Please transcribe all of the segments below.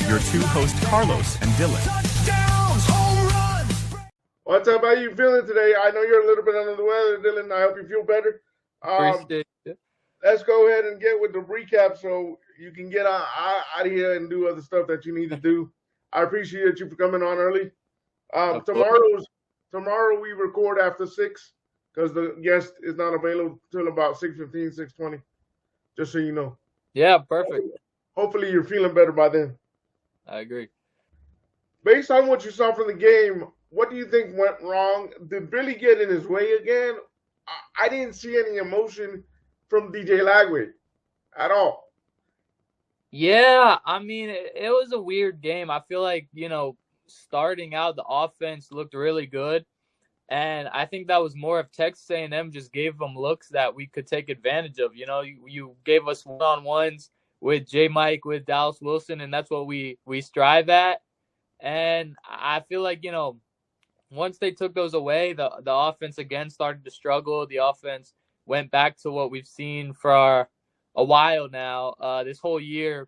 your two hosts, Carlos and Dylan. What's up? How you feeling today? I know you're a little bit under the weather, Dylan. I hope you feel better. Appreciate it. Let's go ahead and get with the recap so you can get out of here and do other stuff that you need to do. I appreciate you for coming on early. Tomorrow we record after 6 because the guest is not available till about 6:15, 6:20. Just so you know. Yeah, perfect. Hopefully you're feeling better by then. I agree. Based on what you saw from the game, what do you think went wrong? Did Billy get in his way again? I didn't see any emotion from DJ Lagway at all. Yeah, I mean, it was a weird game. I feel like, starting out, the offense looked really good. And I think that was more of Texas A&M just gave them looks that we could take advantage of. You gave us one-on-ones with J. Mike, with Dallas Wilson, and that's what we strive at. And I feel like, once they took those away, the offense again started to struggle. The offense went back to what we've seen for a while now, this whole year.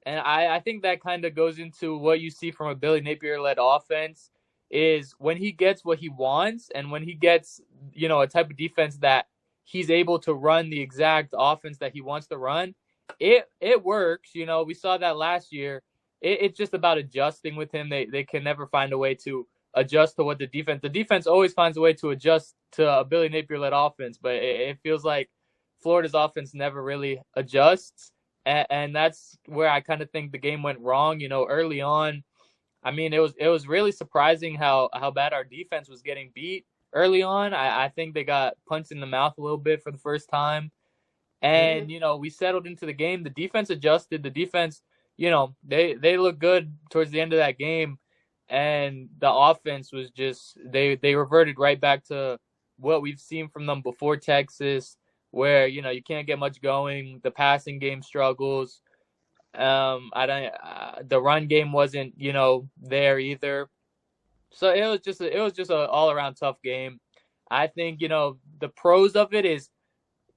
And I think that kind of goes into what you see from a Billy Napier-led offense is when he gets what he wants and when he gets, a type of defense that he's able to run the exact offense that he wants to run, it works. We saw that last year. It's just about adjusting with him. They can never find a way to adjust to what the defense always finds a way to adjust to a Billy Napier-led offense, but it feels like Florida's offense never really adjusts, and that's where I kind of think the game went wrong. Early on, I mean, it was really surprising how bad our defense was getting beat early on. I think they got punched in the mouth a little bit for the first time, and we settled into the game. The defense adjusted. The defense, they looked good towards the end of that game. And the offense was just they reverted right back to what we've seen from them before Texas, where you can't get much going. The passing game struggles. The run game wasn't there either. So it was just a all around tough game. I think the pros of it is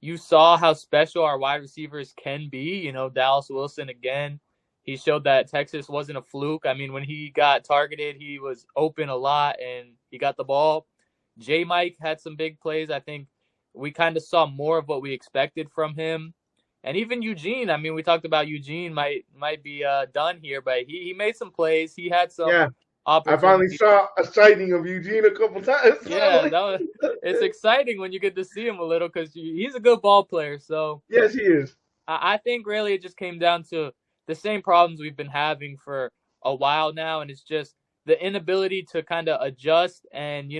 you saw how special our wide receivers can be. Dallas Wilson again. He showed that Texas wasn't a fluke. I mean, when he got targeted, he was open a lot, and he got the ball. J. Mike had some big plays. I think we kind of saw more of what we expected from him. And even Eugene, I mean, we talked about Eugene might be done here, but he made some plays. He had some I finally saw a sighting of Eugene a couple times. Yeah, it's exciting when you get to see him a little because he's a good ball player. So yes, he is. I think really it just came down to the same problems we've been having for a while now, and it's just the inability to kind of adjust and,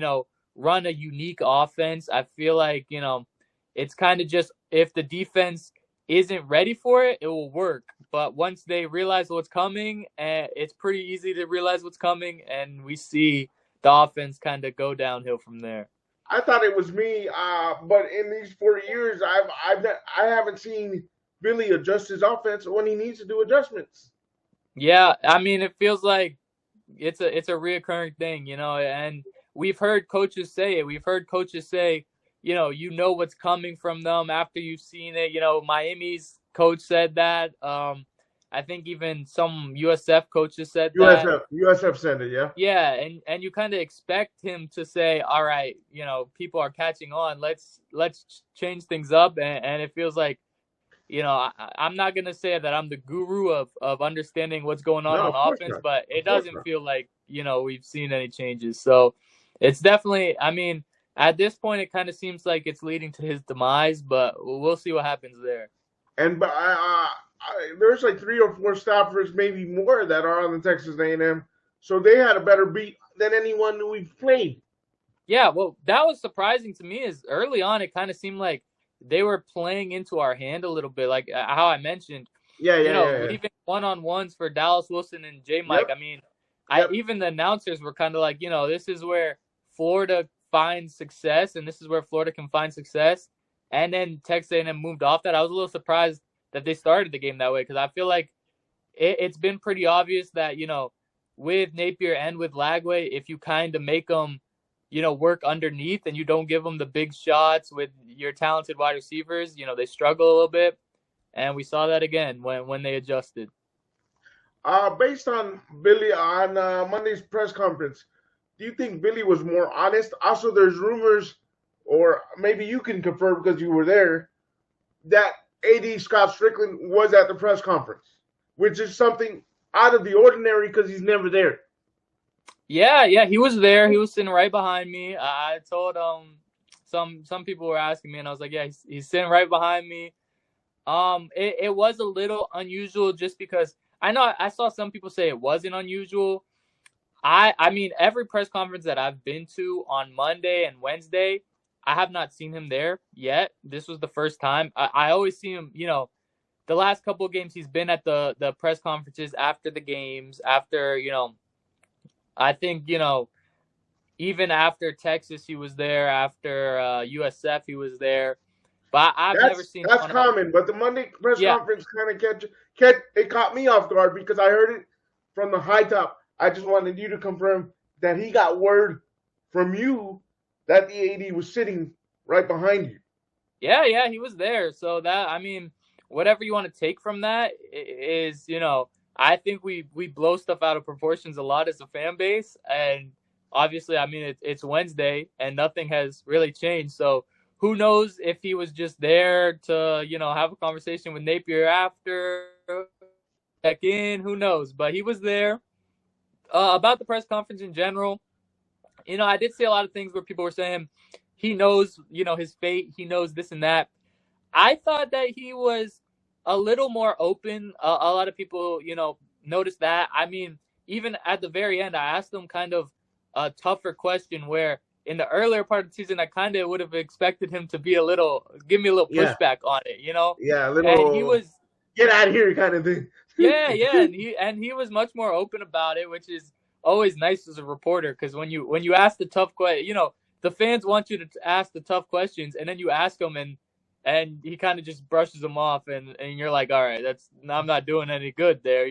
run a unique offense. I feel like, it's kind of just if the defense isn't ready for it, it will work. But once they realize what's coming, it's pretty easy to realize what's coming, and we see the offense kind of go downhill from there. I thought it was me, but in these 4 years, I haven't seen Billy adjust his offense when he needs to do adjustments. Yeah, I mean, it feels like it's a reoccurring thing, and we've heard coaches say it. We've heard coaches say, what's coming from them after you've seen it. Miami's coach said that. I think even some USF coaches said that. USF said it, yeah. Yeah, and you kind of expect him to say, all right, people are catching on. Let's change things up, and it feels like, I'm not going to say that I'm the guru of understanding what's going on offense, but it doesn't feel like, we've seen any changes. So it's definitely, I mean, at this point, it kind of seems like it's leading to his demise, but we'll see what happens there. And there's like 3 or 4 staffers, maybe more, that are on the Texas A&M. So they had a better beat than anyone we've played. Yeah, well, that was surprising to me is early on, it kind of seemed like they were playing into our hand a little bit, like how I mentioned. Even one-on-ones for Dallas Wilson and J. Mike. Yep. I mean, even the announcers were kind of like, this is where Florida finds success, and this is where Florida can find success. And then Texas A&M moved off that. I was a little surprised that they started the game that way because I feel like it's been pretty obvious that, with Napier and with Lagway, if you kind of make them work underneath and you don't give them the big shots with your talented wide receivers, they struggle a little bit. And we saw that again when they adjusted. Based on Billy on Monday's press conference, do you think Billy was more honest? Also, there's rumors, or maybe you can confirm because you were there, that AD Scott Strickland was at the press conference, which is something out of the ordinary because he's never there. Yeah, he was there. He was sitting right behind me. I told some people were asking me, and I was like, yeah, he's sitting right behind me. It was a little unusual just because I saw some people say it wasn't unusual. I mean, every press conference that I've been to on Monday and Wednesday, I have not seen him there yet. This was the first time. I always see him, the last couple of games he's been at the press conferences after the games, after, I think, even after Texas he was there, after USF he was there. But I've never seen that's common. But the Monday press conference kind of it caught me off guard because I heard it from the high top. I just wanted you to confirm that he got word from you that the AD was sitting right behind you. Yeah, he was there. So that, I mean, whatever you want to take from that is, I think we blow stuff out of proportions a lot as a fan base. And obviously, I mean, it's Wednesday and nothing has really changed. So who knows if he was just there to, have a conversation with Napier after, check in, who knows? But he was there. About the press conference in general, I did see a lot of things where people were saying he knows, his fate. He knows this and that. I thought that he was a little more open. A lot of people, noticed that. I mean, even at the very end, I asked him kind of a tougher question where in the earlier part of the season, I kind of would have expected him to be give me a little pushback on it, Yeah, a little. And he was get out of here kind of thing. yeah, and he was much more open about it, which is always nice as a reporter because when you ask the tough question, the fans want you to ask the tough questions, and then you ask them, and he kind of just brushes them off, and you're like, all right, I'm not doing any good there,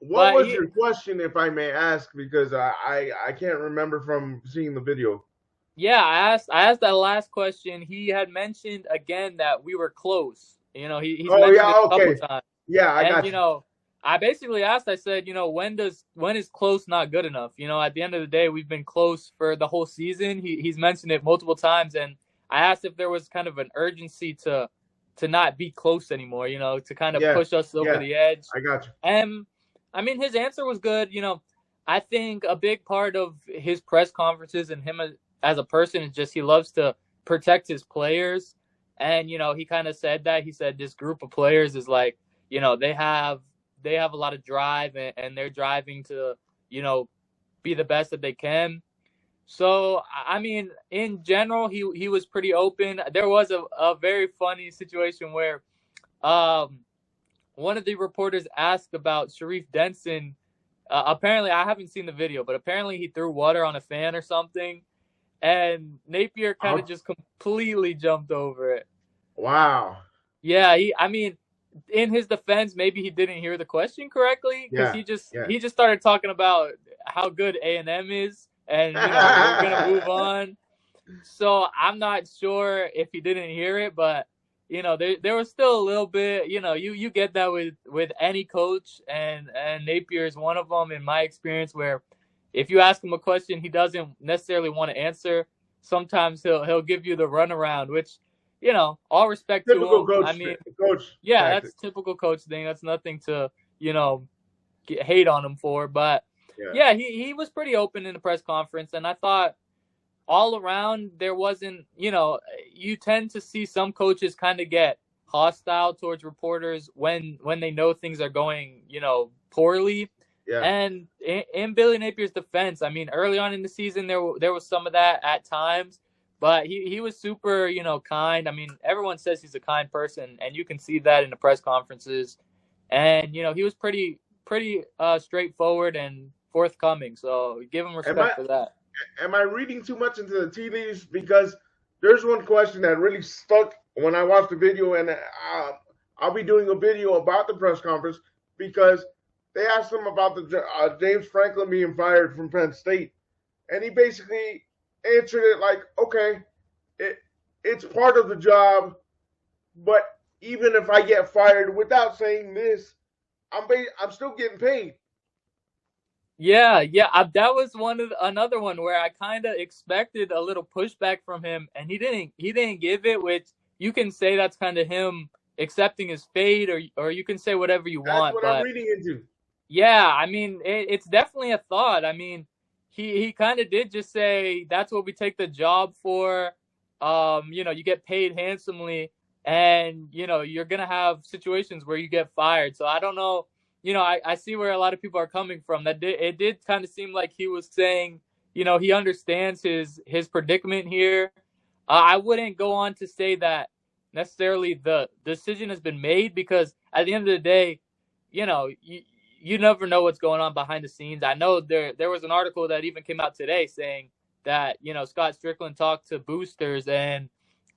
What was your question, if I may ask, because I can't remember from seeing the video. Yeah, I asked that last question. He had mentioned again that we were close. He's mentioned it a couple times. Yeah, I got you. I basically asked, I said, when is close not good enough? At the end of the day, we've been close for the whole season. He's mentioned it multiple times, and I asked if there was kind of an urgency to not be close anymore, to kind of push us over the edge. I got you. And I mean, his answer was good. I think a big part of his press conferences and him as a person is just he loves to protect his players. And, he kind of said that. He said this group of players is like, they have a lot of drive and they're driving to, be the best that they can. So, I mean, in general, he was pretty open. There was a very funny situation where one of the reporters asked about Sharif Denson. Apparently, I haven't seen the video, but apparently he threw water on a fan or something. And Napier kind of just completely jumped over it. Wow. Yeah, in his defense, maybe he didn't hear the question correctly because he just started talking about how good A&M is, and we're gonna move on. So I'm not sure if he didn't hear it, but there was still a little bit. You get that with any coach, and Napier is one of them in my experience where if you ask him a question he doesn't necessarily want to answer, sometimes he'll give you the runaround, which. All respect typical to him. Coach. Yeah, that's typical coach thing. That's nothing to, hate on him for. But yeah, he was pretty open in the press conference, and I thought all around there wasn't, you tend to see some coaches kind of get hostile towards reporters when they know things are going, poorly. Yeah. And in Billy Napier's defense, I mean, early on in the season there was some of that at times. But he was super, kind. I mean, everyone says he's a kind person, and you can see that in the press conferences. And, he was pretty straightforward and forthcoming. So give him respect for that. Am I reading too much into the tea leaves? Because there's one question that really stuck when I watched the video, and I'll be doing a video about the press conference because they asked him about the James Franklin being fired from Penn State. And he basically answered it like, okay, it's part of the job, but even if I get fired, without saying this, I'm still getting paid. Yeah, that was another one where I kind of expected a little pushback from him, and he didn't give it. Which you can say that's kind of him accepting his fate, or you can say whatever you That's want. what I'm But reading into. yeah, I mean, it's definitely a thought. I mean, he kind of did just say that's what we take the job for. You get paid handsomely, and you're gonna have situations where you get fired. So I don't know. I see where a lot of people are coming from. It did kind of seem like he was saying, he understands his predicament here. I wouldn't go on to say that necessarily the decision has been made, because at the end of the day, you never know what's going on behind the scenes. I know there was an article that even came out today saying that Scott Strickland talked to boosters, and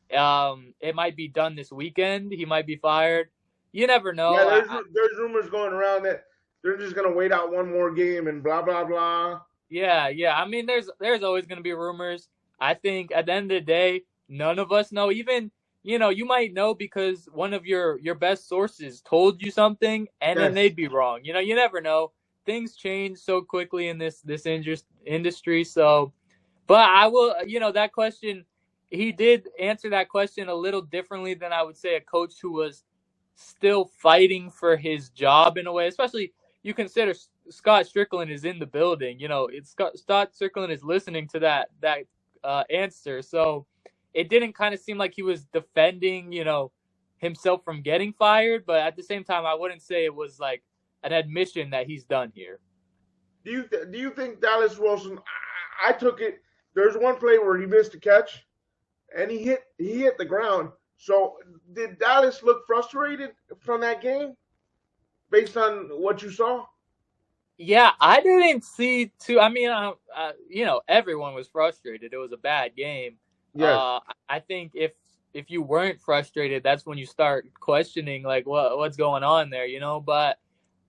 it might be done this weekend. He might be fired. You never Yeah, know. there's rumors going around that they're just gonna wait out one more game and blah blah blah. Yeah. I mean, there's always going to be rumors. I think at the end of the day, none of us know. Even you might know because one of your best sources told you something, and then Yes. they'd be wrong. You never know. Things change so quickly in this industry. So, but I will. That question, he did answer that question a little differently than I would say a coach who was still fighting for his job in a way. Especially you consider Scott Strickland is in the building. It's Scott Strickland is listening to that answer. So it didn't kind of seem like he was defending, himself from getting fired. But at the same time, I wouldn't say it was like an admission that he's done here. Do you think Dallas Wilson? I took it. There's one play where he missed a catch, and he hit the ground. So did Dallas look frustrated from that game, based on what you saw? Yeah, I didn't see too. I mean, everyone was frustrated. It was a bad game. Yes. I think if you weren't frustrated, that's when you start questioning like what's going on there, But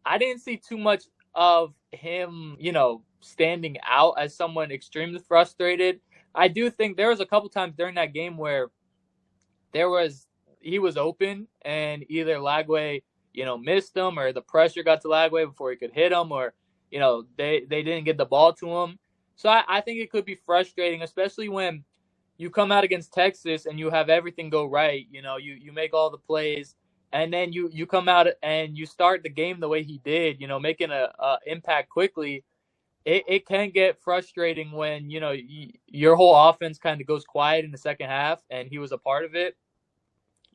I didn't see too much of him, standing out as someone extremely frustrated. I do think there was a couple times during that game where he was open, and either Lagway, missed him, or the pressure got to Lagway before he could hit him, or they didn't get the ball to him. So I think it could be frustrating, especially when you come out against Texas and you have everything go right. You make all the plays, and then you come out and you start the game the way he did, making a impact quickly. It can get frustrating when your whole offense kind of goes quiet in the second half, and he was a part of it.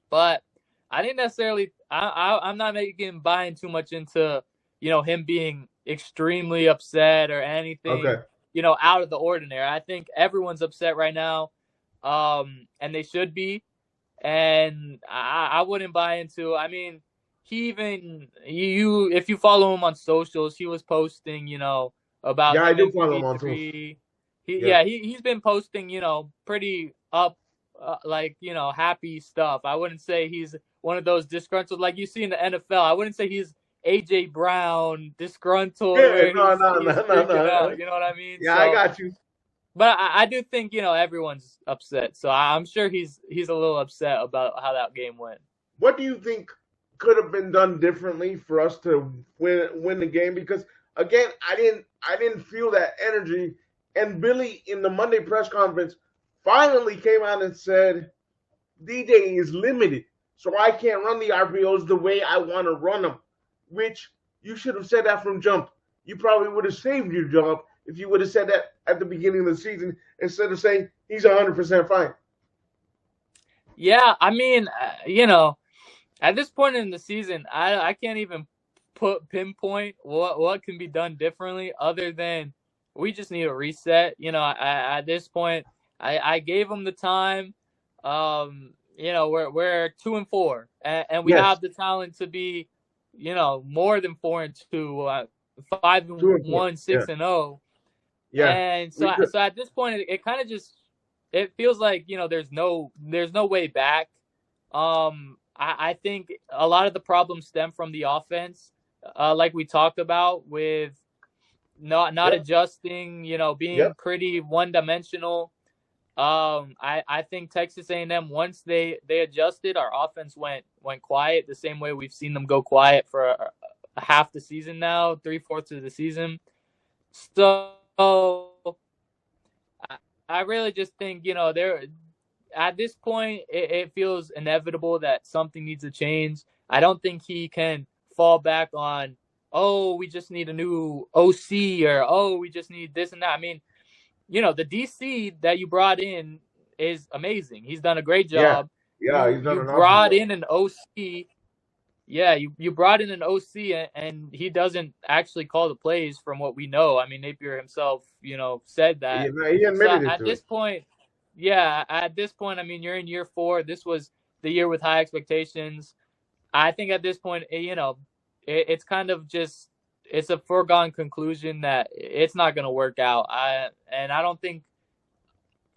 But I didn't necessarily. I'm not buying too much into him being extremely upset or anything Okay. out of the ordinary. I think everyone's upset right now, and they should be. And I wouldn't buy into. I mean, he even if you follow him on socials, he was posting about Yeah, I him do and follow him on social. CP3. Yeah. He's been posting pretty up. Happy stuff. I wouldn't say he's one of those disgruntled like you see in the NFL. I wouldn't say he's AJ Brown disgruntled Yeah. where No. he's No. No. freaking No. out. You know what I mean? Yeah, I So, got you. but I do think everyone's upset. So I'm sure he's a little upset about how that game went. What do you think could have been done differently for us to win the game? Because again, I didn't feel that energy. And Billy in the Monday press conference finally came out and said DJ is limited, so I can't run the RPOs the way I want to run them. Which you should have said that from jump. You probably would have saved your job if you would have said that at the beginning of the season instead of saying he's 100% fine. Yeah, I mean, at this point in the season, I can't even pinpoint what can be done differently other than we just need a reset. At this point, I gave him the time. We're 2-4, and we Yes. have the talent to be, more than 4-2, 5-1, 6-0. Yeah. And so at this point, it kind of just feels like there's no way back. I think a lot of the problems stem from the offense, like we talked about, with not adjusting, being pretty one-dimensional. I think Texas A&M, once they adjusted, our offense went quiet the same way we've seen them go quiet for half the season now, 3/4 of the season. So I really just think, there at this point, it feels inevitable that something needs to change. I don't think he can fall back on, oh, we just need a new OC, or, oh, we just need this and that. I mean, the DC that you brought in is amazing. He's done a great Yeah, job. yeah, he's done You an awesome brought job. in an OC. Yeah, you brought in an OC, and he doesn't actually call the plays from what we know. I mean, Napier himself, said that. He So admitted it at to it. this point, yeah, at this point, I mean, you're in year 4. This was the year with high expectations. I think at this point, it's kind of just, it's a foregone conclusion that it's not going to work out. I don't think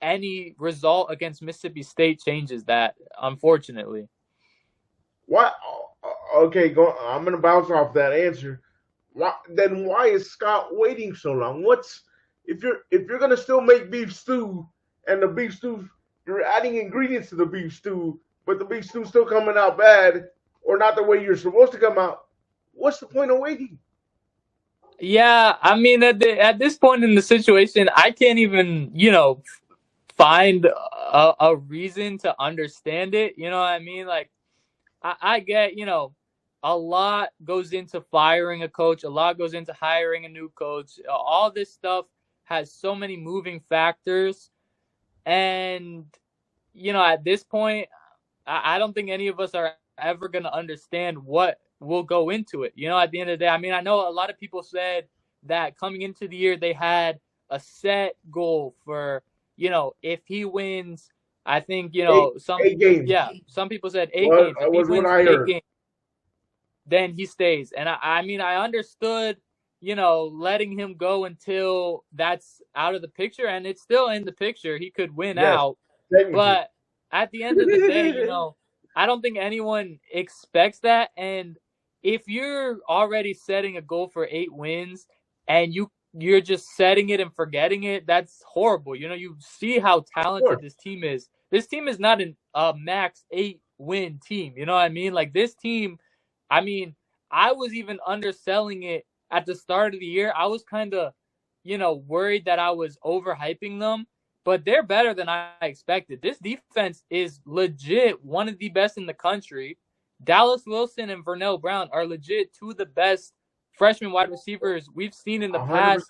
any result against Mississippi State changes that, unfortunately. What? Okay, go. I'm gonna bounce off that answer. Why is Scott waiting so long? If you're gonna still make beef stew, and the beef stew, you're adding ingredients to the beef stew, but the beef stew's still coming out bad or not the way you're supposed to come out. What's the point of waiting? Yeah, I mean, at this point in the situation, I can't even, find a reason to understand it. You know what I mean? Like, I get, a lot goes into firing a coach, a lot goes into hiring a new coach. All this stuff has so many moving factors. And, at this point, I don't think any of us are ever going to understand what will go into it. At the end of the day, I mean, I know a lot of people said that coming into the year, they had a set goal for, if he wins, I think, Eight games. some people said 8 games. If he Was what wins I 8 heard. games, then he stays. And I mean, I understood, letting him go until that's out of the picture, and it's still in the picture. He could win Yes, out. technically. But at the end of the day, I don't think anyone expects that. And if you're already setting a goal for 8 wins and you're just setting it and forgetting it, that's horrible. You see how talented this team is. This team is not a max 8-win team. You know what I mean? Like, this team, I mean, I was even underselling it at the start of the year. I was kind of, worried that I was overhyping them, but they're better than I expected. This defense is legit one of the best in the country. Dallas Wilson and Vernell Brown are legit 2 of the best freshman wide receivers we've seen in the 100%. past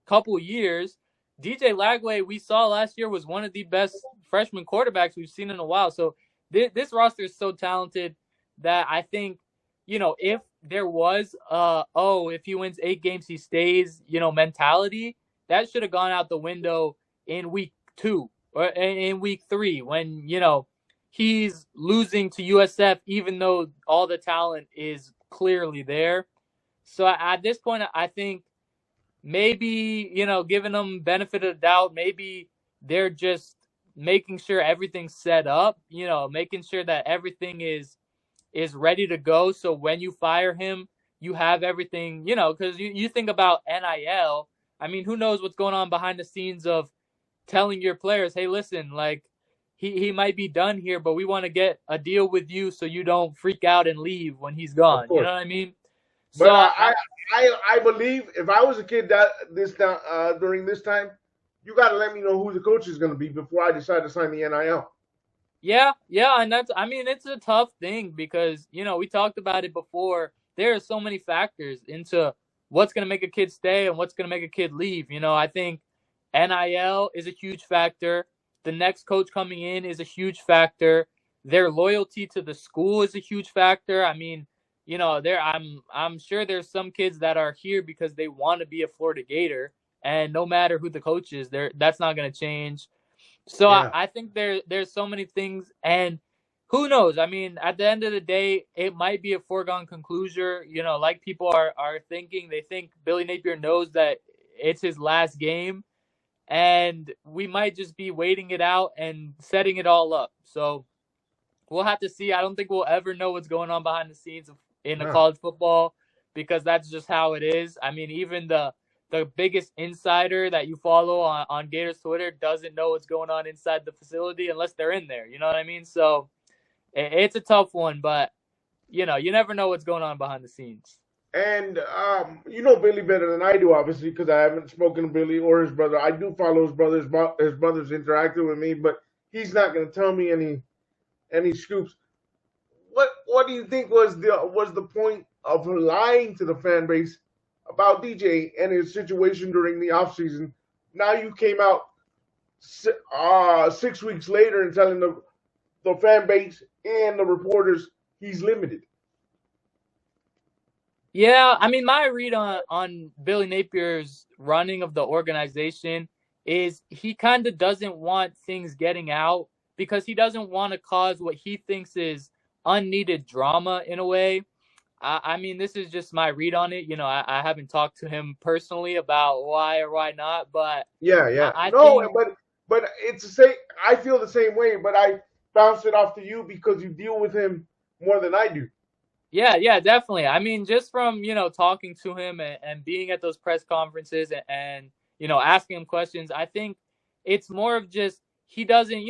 couple years. DJ Lagway, we saw last year, was one of the best freshman quarterbacks we've seen in a while. So this roster is so talented that I think, if there was if he wins 8 games, he stays, mentality, that should have gone out the window in week 2 or in week 3 when, he's losing to USF, even though all the talent is clearly there. So at this point, I think maybe, giving them benefit of the doubt, maybe they're just making sure everything's set up, making sure that everything is ready to go. So when you fire him, you have everything, because you think about NIL. I mean, who knows what's going on behind the scenes of telling your players, hey, listen, like, he might be done here, but we want to get a deal with you so you don't freak out and leave when he's gone. You know what I mean? But So I believe if I was a kid during this time, you got to let me know who the coach is going to be before I decide to sign the NIL. Yeah, and it's a tough thing because, we talked about it before. There are so many factors into what's going to make a kid stay and what's going to make a kid leave. I think NIL is a huge factor. The next coach coming in is a huge factor. Their loyalty to the school is a huge factor. I mean, I'm sure there's some kids that are here because they want to be a Florida Gator, and no matter who the coach is, that's not going to change. So Yeah. I think there's so many things, and who knows? I mean, at the end of the day, it might be a foregone conclusion. Like people are thinking. They think Billy Napier knows that it's his last game, and we might just be waiting it out and setting it all up. So we'll have to see. I don't think we'll ever know what's going on behind the scenes in the college football because that's just how it is. I mean, even the biggest insider that you follow on Gators Twitter doesn't know what's going on inside the facility unless they're in there. You know what I mean? So it's a tough one, but, you never know what's going on behind the scenes. And you know Billy better than I do, obviously, because I haven't spoken to Billy or his brother. I do follow his brothers. His brother's interacted with me, but he's not going to tell me any scoops. What do you think was the point of lying to the fan base about DJ and his situation during the offseason? Now you came out 6 weeks later and telling the fan base and the reporters he's limited. Yeah, I mean, my read on Billy Napier's running of the organization is he kind of doesn't want things getting out because he doesn't want to cause what he thinks is unneeded drama in a way. I mean, this is just my read on it. I haven't talked to him personally about why or why not, but Yeah. I No, think, but it's the same. I feel the same way, but I bounce it off to you because you deal with him more than I do. yeah, definitely. I mean, just from, talking to him and being at those press conferences and asking him questions, I think it's more of just he doesn't,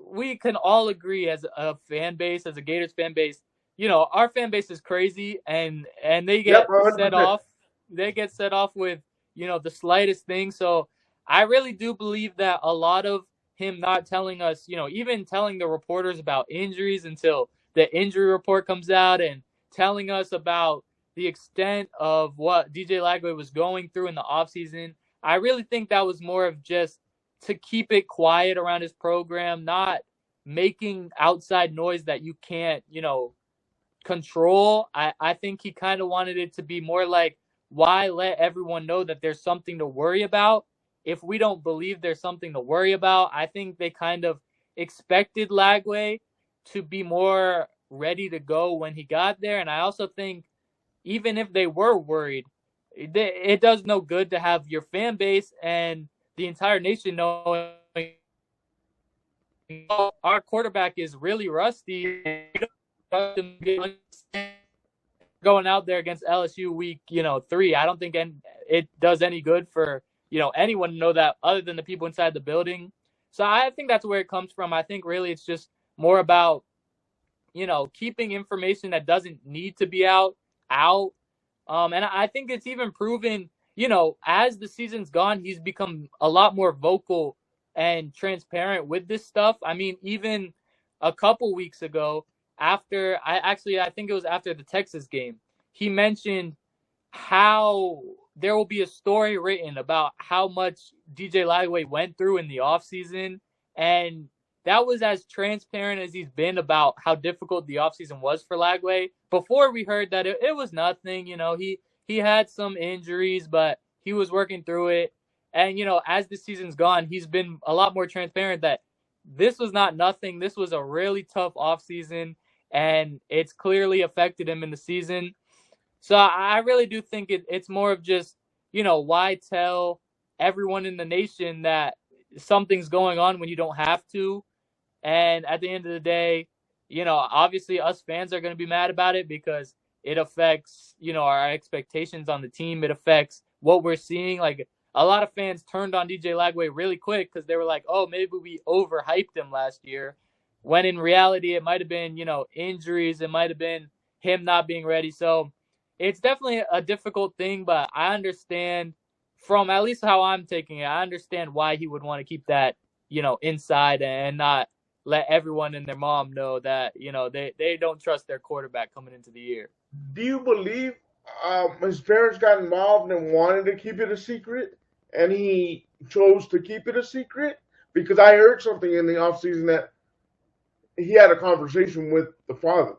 we can all agree as a fan base, as a Gators fan base, our fan base is crazy and they Yep, get set 100%. off. They get set off with, the slightest thing. So I really do believe that a lot of him not telling us, even telling the reporters about injuries until the injury report comes out and telling us about the extent of what DJ Lagway was going through in the offseason. I really think that was more of just to keep it quiet around his program, not making outside noise that you can't, control. I think he kind of wanted it to be more like, why let everyone know that there's something to worry about if we don't believe there's something to worry about? I think they kind of expected Lagway to be more ready to go when he got there. And I also think even if they were worried, it does no good to have your fan base and the entire nation knowing our quarterback is really rusty. Going out there against LSU week, 3. I don't think it does any good for, anyone to know that other than the people inside the building. So I think that's where it comes from. I think really it's just more about, keeping information that doesn't need to be out. And I think it's even proven, as the season's gone, he's become a lot more vocal and transparent with this stuff. I mean, even a couple weeks ago, I think it was after the Texas game, he mentioned how there will be a story written about how much DJ Lagway went through in the offseason. And that was as transparent as he's been about how difficult the offseason was for Lagway. Before we heard that it was nothing, he had some injuries, but he was working through it. And, as the season's gone, he's been a lot more transparent that this was not nothing. This was a really tough offseason, and it's clearly affected him in the season. So I really do think it's more of just, why tell everyone in the nation that something's going on when you don't have to? And at the end of the day, obviously us fans are going to be mad about it because it affects, our expectations on the team. It affects what we're seeing. Like, a lot of fans turned on DJ Lagway really quick because they were like, oh, maybe we overhyped him last year. When in reality, it might have been, injuries. It might have been him not being ready. So it's definitely a difficult thing, but I understand from at least how I'm taking it, I understand why he would want to keep that, inside and not let everyone and their mom know that, they don't trust their quarterback coming into the year. Do you believe his parents got involved and wanted to keep it a secret, and he chose to keep it a secret? Because I heard something in the offseason that he had a conversation with the father.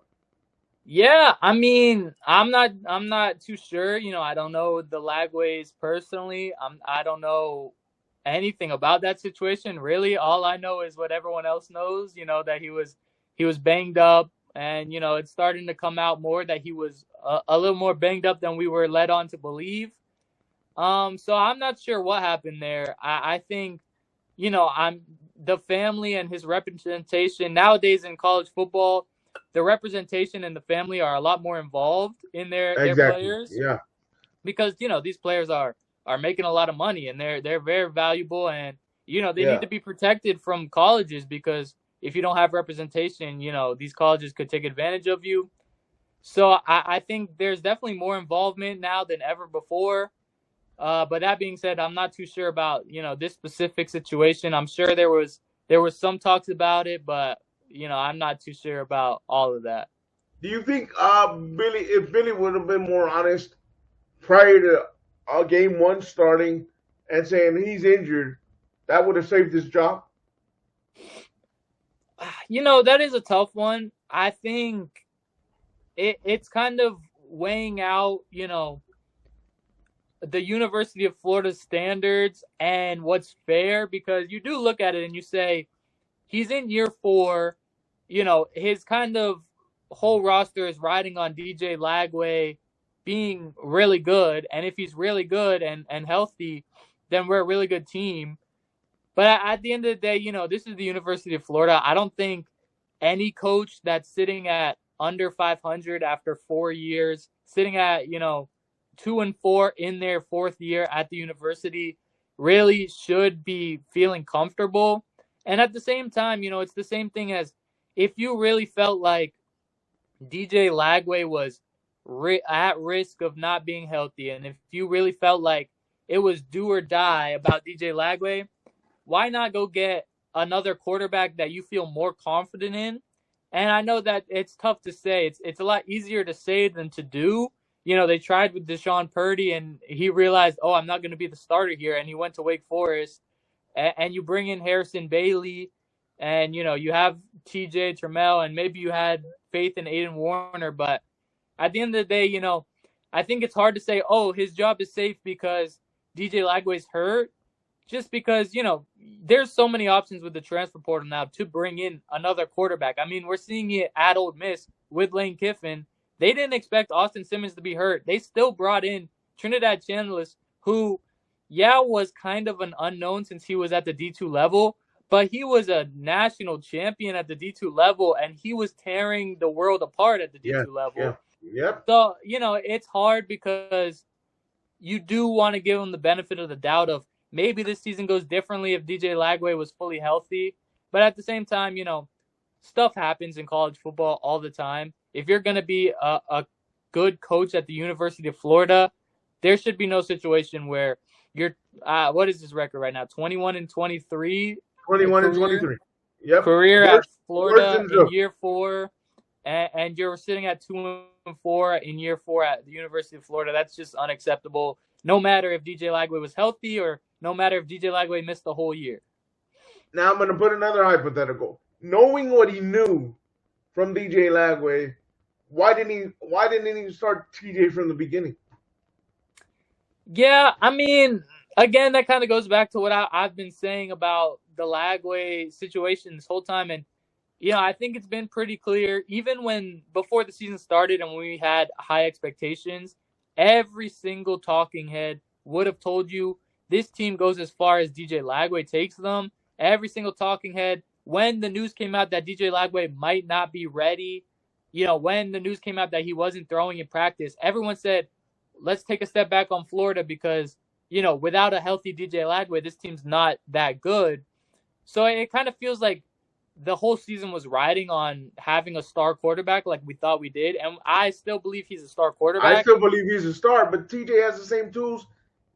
Yeah, I mean, I'm not too sure. I don't know the Lagways personally. I don't know anything about that situation. Really, all I know is what everyone else knows. That he was banged up, and it's starting to come out more that he was a little more banged up than we were led on to believe. So I'm not sure what happened there. I think, I'm the family and his representation nowadays in college football. The representation and the family are a lot more involved in their Exactly. players. Yeah. Because, these players are making a lot of money and they're very valuable and, they need to be protected from colleges because if you don't have representation, these colleges could take advantage of you. So I think there's definitely more involvement now than ever before. But that being said, I'm not too sure about, this specific situation. I'm sure there was some talks about it, but I'm not too sure about all of that. Do you think if Billy would have been more honest prior to game one starting and saying he's injured, that would have saved his job? That is a tough one. I think it's kind of weighing out, the University of Florida standards and what's fair, because you do look at it and you say he's in year 4, his kind of whole roster is riding on DJ Lagway being really good, and if he's really good and healthy, then we're a really good team. But at the end of the day, this is the University of Florida. I don't think any coach that's sitting at under 500 after 4 years, sitting at 2-4 in their 4th year at the university, really should be feeling comfortable. And at the same time, it's the same thing as if you really felt like DJ Lagway was at risk of not being healthy, and if you really felt like it was do or die about DJ Lagway, why not go get another quarterback that you feel more confident in? And I know that it's tough to say. It's a lot easier to say than to do. They tried with Deshaun Purdy, and he realized, oh, I'm not going to be the starter here, and he went to Wake Forest. And you bring in Harrison Bailey, and, you have TJ Trammell, and maybe you had faith in Aiden Warner. But at the end of the day, I think it's hard to say, oh, his job is safe because DJ Lagway's hurt. Just because, there's so many options with the transfer portal now to bring in another quarterback. I mean, we're seeing it at Ole Miss with Lane Kiffin. They didn't expect Austin Simmons to be hurt. They still brought in Trinidad Chandlis, who, was kind of an unknown since he was at the D2 level, but he was a national champion at the D2 level, and he was tearing the world apart at the D2 level. Yep. So, it's hard because you do want to give him the benefit of the doubt of, maybe this season goes differently if DJ Lagway was fully healthy. But at the same time, stuff happens in college football all the time. If you're going to be a good coach at the University of Florida, there should be no situation where you're what is his record right now? 21-23? 21-23. Yep. Career at Florida in year 4. And you're sitting at 2-4 in year 4 at the University of Florida. That's just unacceptable. No matter if DJ Lagway was healthy or no matter if DJ Lagway missed the whole year. Now I'm going to put another hypothetical. Knowing what he knew from DJ Lagway, why didn't he start TJ from the beginning? Yeah, I mean, again, that kind of goes back to what I've been saying about the Lagway situation this whole time. And, I think it's been pretty clear, even before the season started and when we had high expectations, every single talking head would have told you this team goes as far as DJ Lagway takes them. Every single talking head, when the news came out that DJ Lagway might not be ready, when the news came out that he wasn't throwing in practice, everyone said, let's take a step back on Florida because, without a healthy DJ Lagway, this team's not that good. So it kind of feels like the whole season was riding on having a star quarterback like we thought we did. And I still believe he's a star quarterback. I still believe he's a star, but TJ has the same tools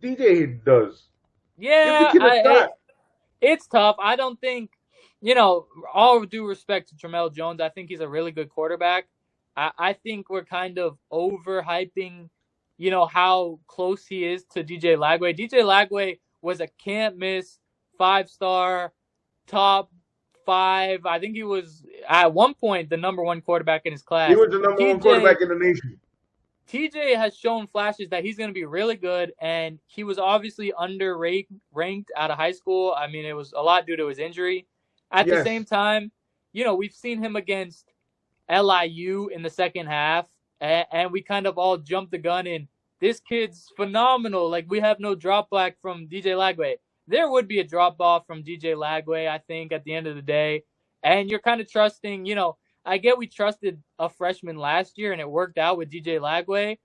DJ does. Yeah, it's tough. I don't think, all due respect to Trammell Jones, I think he's a really good quarterback. I think we're kind of overhyping, how close he is to DJ Lagway. DJ Lagway was a can't-miss 5-star, top 5. I think he was, at one point, the number 1 quarterback in his class. He was the number 1 quarterback in the nation. TJ has shown flashes that he's going to be really good, and he was obviously ranked out of high school. I mean, it was a lot due to his injury. At the same time, we've seen him against LIU in the second half, and we kind of all jumped the gun in. This kid's phenomenal. Like, we have no drop back from DJ Lagway. There would be a drop off from DJ Lagway, I think, at the end of the day. And you're kind of trusting, I get we trusted a freshman last year and it worked out with DJ Lagway,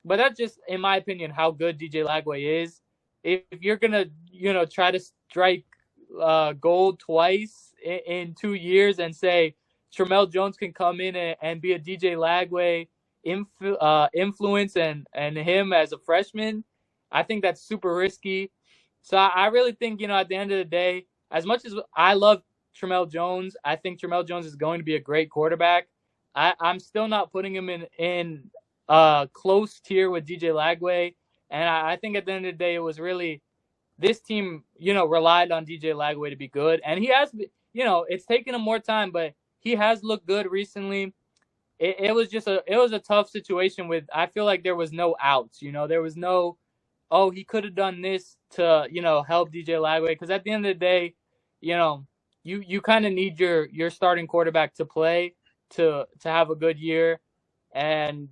but that's just, in my opinion, how good DJ Lagway is. If you're going to, try to strike gold twice in 2 years and say Trammell Jones can come in and be a DJ Lagway, influence and him as a freshman, I think that's super risky. So I really think, at the end of the day, as much as I love Tramel Jones, I think Tramel Jones is going to be a great quarterback. I'm still not putting him in close tier with DJ Lagway. And I think at the end of the day, it was really this team, relied on DJ Lagway to be good. And he has, it's taken him more time, but he has looked good recently. It was a tough situation with, I feel like there was no outs, there was no, oh, he could have done this to, help DJ Lagway. Because at the end of the day, you kind of need your starting quarterback to play to have a good year. And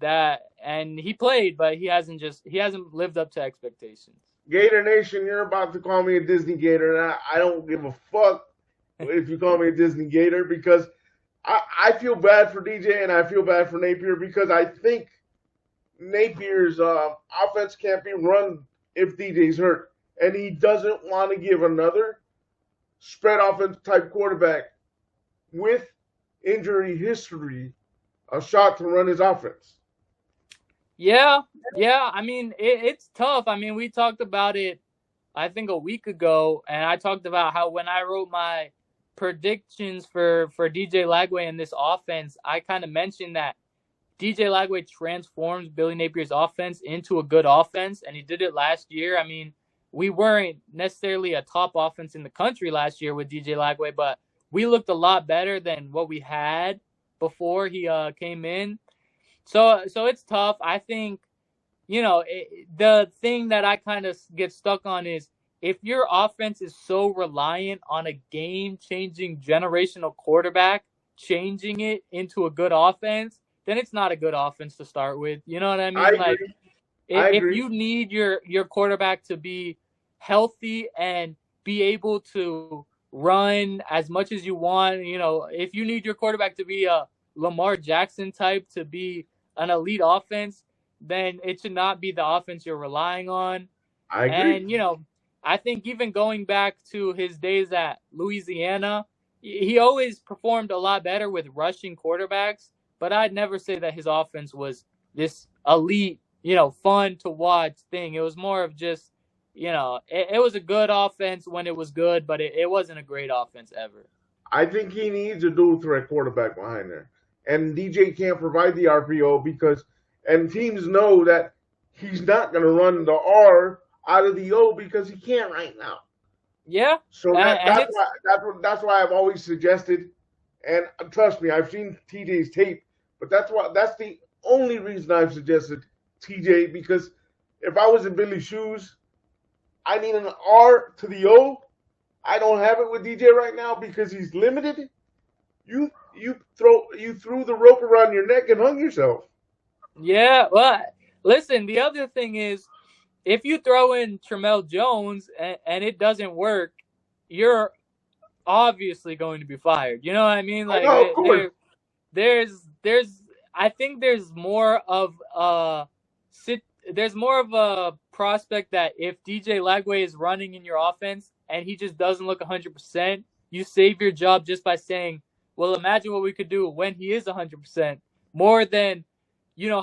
he played, but he hasn't lived up to expectations. Gator Nation, you're about to call me a Disney Gator, and I don't give a fuck if you call me a Disney Gator, because I feel bad for DJ and I feel bad for Napier, because I think Napier's offense can't be run if DJ's hurt, and he doesn't want to give another spread offense type quarterback with injury history a shot to run his offense. Yeah. I mean, it's tough. I mean, we talked about it, I think, a week ago, and I talked about how when I wrote my predictions for DJ Lagway in this offense, I kind of mentioned that DJ Lagway transforms Billy Napier's offense into a good offense, and he did it last year. I mean, we weren't necessarily a top offense in the country last year with DJ Lagway, but we looked a lot better than what we had before he came in. So it's tough. I think, the thing that I kind of get stuck on is if your offense is so reliant on a game-changing generational quarterback changing it into a good offense, then it's not a good offense to start with. You know what I mean? I agree. If you need your quarterback to be healthy and be able to run as much as you want, if you need your quarterback to be a Lamar Jackson type to be an elite offense, then it should not be the offense you're relying on. I agree. And, I think even going back to his days at Louisiana, he always performed a lot better with rushing quarterbacks, but I'd never say that his offense was this elite, fun to watch thing. It was more of just, it was a good offense when it was good, but it wasn't a great offense ever. I think he needs a dual threat quarterback behind there. And DJ can't provide the RPO and teams know that he's not going to run the R out of the O because he can't right now. Yeah. So that's why I've always suggested, and trust me, I've seen TJ's tape, but that's the only reason I've suggested TJ, because if I was in Billy's shoes, I need an R to the O. I don't have it with DJ right now because he's limited. You threw the rope around your neck and hung yourself. Yeah, well, listen, the other thing is, if you throw in Tramel Jones and it doesn't work, you're obviously going to be fired. You know what I mean? Like, of course. I think there's more of a prospect that if DJ Lagway is running in your offense and he just doesn't look 100%, you save your job just by saying, well, imagine what we could do when he is 100%, more than,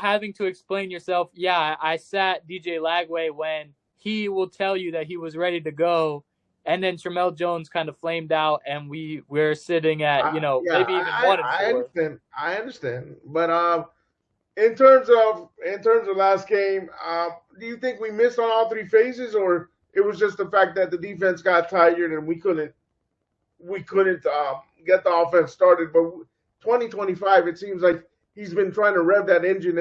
having to explain yourself. Yeah, I sat DJ Lagway when he will tell you that he was ready to go, and then Tramel Jones kind of flamed out, and we're sitting at maybe even 1-4. I understand, but in terms of last game, do you think we missed on all three phases, or it was just the fact that the defense got tired and we couldn't get the offense started? But 2025, it seems like he's been trying to rev that engine,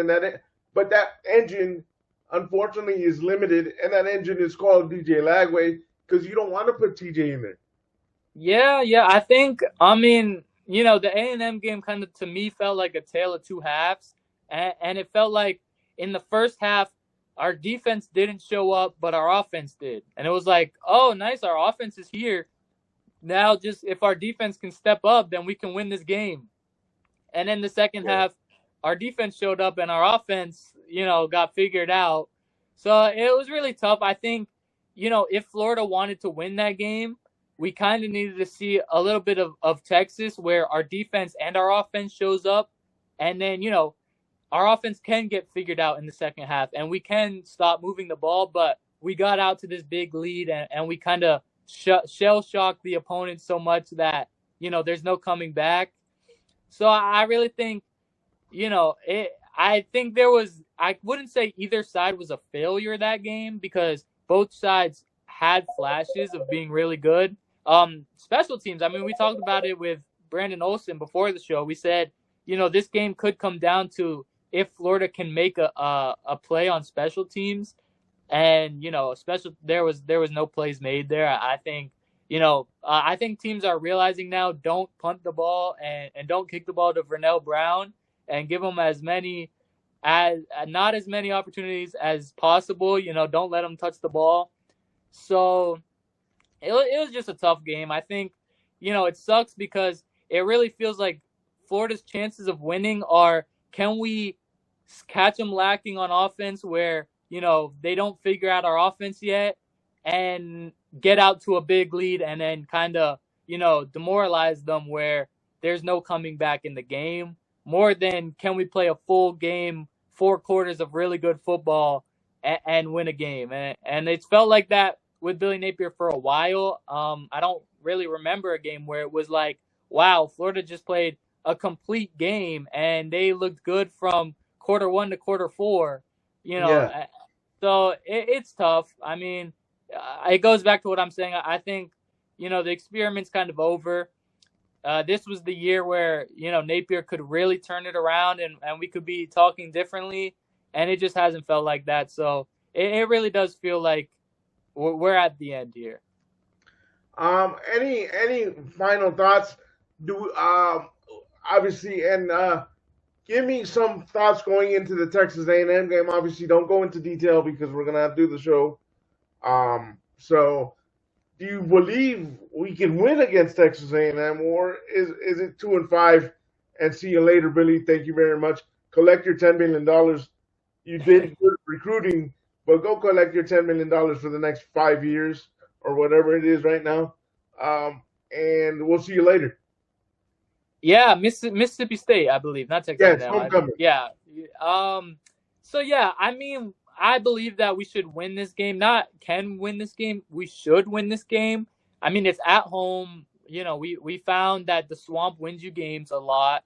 but that engine, unfortunately, is limited, and that engine is called DJ Lagway because you don't want to put TJ in there. Yeah. I think, the A&M game kind of, to me, felt like a tale of two halves, and it felt like in the first half, our defense didn't show up, but our offense did. And it was like, oh, nice, our offense is here. Now, just if our defense can step up, then we can win this game. And then the second half, our defense showed up and our offense, got figured out. So it was really tough. I think, if Florida wanted to win that game, we kind of needed to see a little bit of Texas where our defense and our offense shows up. And then, our offense can get figured out in the second half, and we can stop moving the ball, but we got out to this big lead, and we kind of shell-shocked the opponent so much that, there's no coming back. So I really think, I think I wouldn't say either side was a failure that game because both sides had flashes of being really good. Special teams, I mean, we talked about it with Brandon Olson before the show. We said, this game could come down to if Florida can make a play on special teams, and there was no plays made there. I think I think teams are realizing now, don't punt the ball and don't kick the ball to Vernell Brown, and give them not as many opportunities as possible. Don't let them touch the ball. So it was just a tough game. I think it sucks because it really feels like Florida's chances of winning are, can we catch them lacking on offense where, they don't figure out our offense yet and get out to a big lead and then kind of, demoralize them where there's no coming back in the game, more than can we play a full game, 4 quarters of really good football and win a game. And it's felt like that with Billy Napier for a while. I don't really remember a game where it was like, wow, Florida just played a complete game and they looked good from quarter 1 to quarter 4, Yeah. So it's tough. I mean, it goes back to what I'm saying. I think, the experiment's kind of over. This was the year where, Napier could really turn it around and we could be talking differently, and it just hasn't felt like that. So it really does feel like we're at the end here. Any final thoughts? Obviously, and give me some thoughts going into the Texas A&M game. Obviously, don't go into detail because we're gonna have to do the show. So, do you believe we can win against Texas A&M, or is it 2-5 and see you later, Billy? Thank you very much. Collect your $10 million. You did good recruiting, but go collect your $10 million for the next 5 years or whatever it is right now. And we'll see you later. Yeah, Mississippi State, I believe, not Texas. Yes, homecoming. Yeah. So yeah, I mean, I believe that we should win this game. Not can win this game. We should win this game. I mean, it's at home. We found that the Swamp wins you games a lot.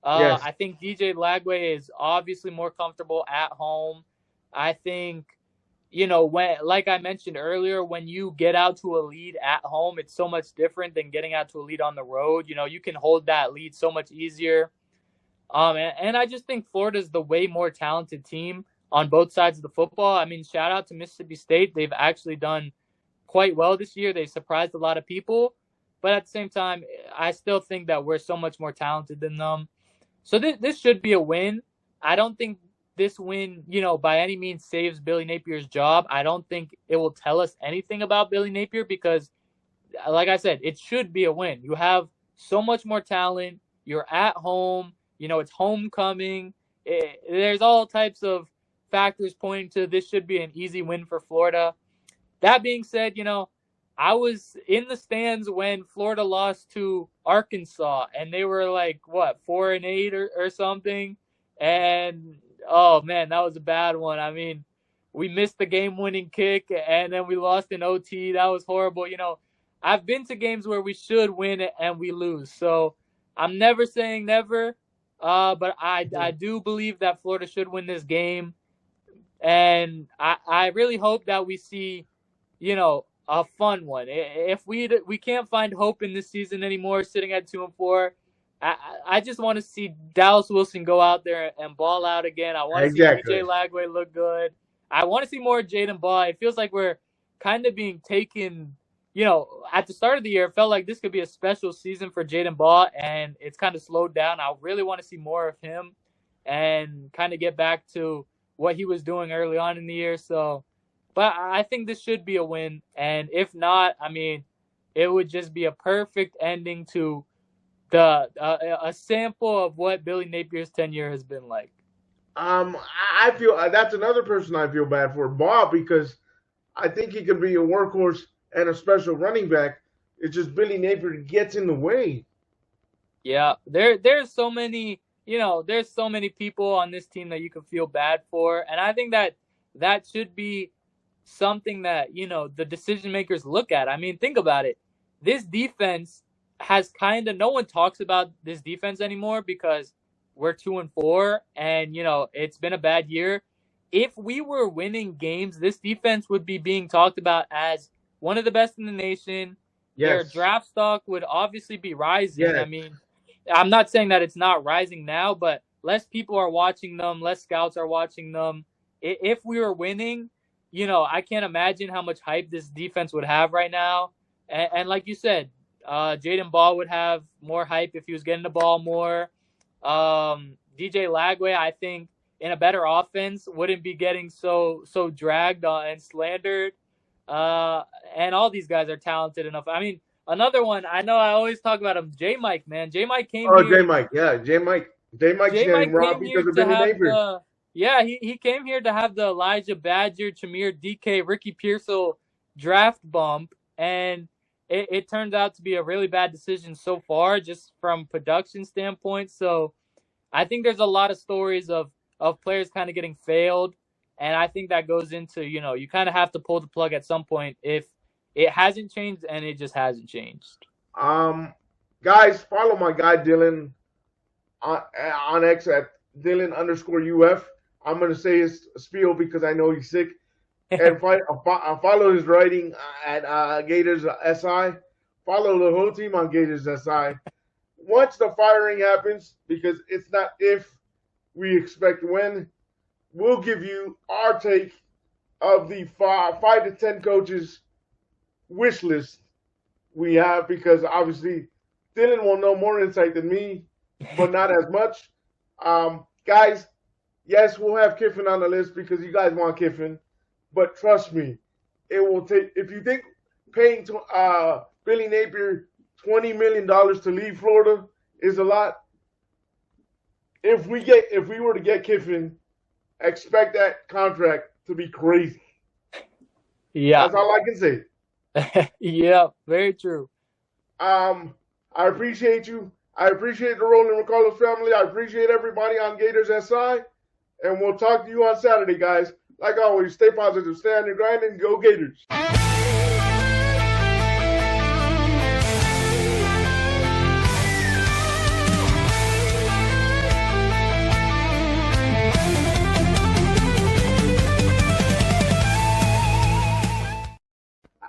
Yes. I think DJ Lagway is obviously more comfortable at home. I think, when, like I mentioned earlier, when you get out to a lead at home, it's so much different than getting out to a lead on the road. You can hold that lead so much easier. And I just think Florida's the way more talented team on both sides of the football. I mean, shout out to Mississippi State. They've actually done quite well this year. They surprised a lot of people. But at the same time, I still think that we're so much more talented than them. So this should be a win. I don't think this win, by any means saves Billy Napier's job. I don't think it will tell us anything about Billy Napier because, like I said, it should be a win. You have so much more talent. You're at home. It's homecoming. There's all types of factors pointing to this should be an easy win for Florida. That being said, I was in the stands when Florida lost to Arkansas, and they were like, 4-8 or something? And, oh, man, that was a bad one. I mean, we missed the game-winning kick, and then we lost in OT. That was horrible. I've been to games where we should win it and we lose. So I'm never saying never, but I do believe that Florida should win this game. And I really hope that we see, a fun one. If we can't find hope in this season anymore, sitting at 2-4, I just want to see Dallas Wilson go out there and ball out again. I want to see DJ Lagway look good. I want to see more Jaden Baugh. It feels like we're kind of being taken, at the start of the year, it felt like this could be a special season for Jaden Baugh, and it's kind of slowed down. I really want to see more of him and kind of get back to what he was doing early on in the year. So, but I think this should be a win. And if not, I mean, it would just be a perfect ending to a sample of what Billy Napier's tenure has been like. I feel that's another person I feel bad for, Bob, because I think he could be a workhorse and a special running back. It's just Billy Napier gets in the way. Yeah, there's so many, there's so many people on this team that you can feel bad for. And I think that should be something that, the decision makers look at. I mean, think about it. This defense has no one talks about this defense anymore because we're 2-4 and, it's been a bad year. If we were winning games, this defense would be being talked about as one of the best in the nation. Yes. Their draft stock would obviously be rising. Yes. I mean, I'm not saying that it's not rising now, but less people are watching them. Less scouts are watching them. If we were winning, I can't imagine how much hype this defense would have right now. And like you said, Jaden Ball would have more hype if he was getting the ball more. DJ Lagway, I think, in a better offense, wouldn't be getting so dragged and slandered. And all these guys are talented enough. I mean, another one, I know I always talk about him, J-Mike, man. J-Mike came here. Oh, J-Mike, yeah. J-Mike's getting robbed because of Billy Napier. Yeah, he came here to have the Elijah Badger, Chimere DK, Ricky Pearsall draft bump, and it turns out to be a really bad decision so far, just from production standpoint. So I think there's a lot of stories of players kind of getting failed, and I think that goes into, you kind of have to pull the plug at some point if it hasn't changed, and it just hasn't changed. Guys, follow my guy Dylan on X at Dylan_UF. I'm going to say his spiel because I know he's sick. And follow his writing at Gators SI. Follow the whole team on Gators SI. Once the firing happens, because it's not if, we expect when, we'll give you our take of the 5 to 10 coaches wish list we have, because obviously Dylan will know more insight than me, but not as much. Guys, yes, we'll have Kiffin on the list because you guys want Kiffin, but trust me, it will take. If you think paying Billy Napier $20 million to leave Florida is a lot, if we were to get Kiffin, expect that contract to be crazy. Yeah, that's all I can say. Yeah, very true. I appreciate you. I appreciate the Rolling with Carlos family. I appreciate everybody on Gators SI. And we'll talk to you on Saturday, guys. Like always, stay positive, stay on your grind, and go Gators.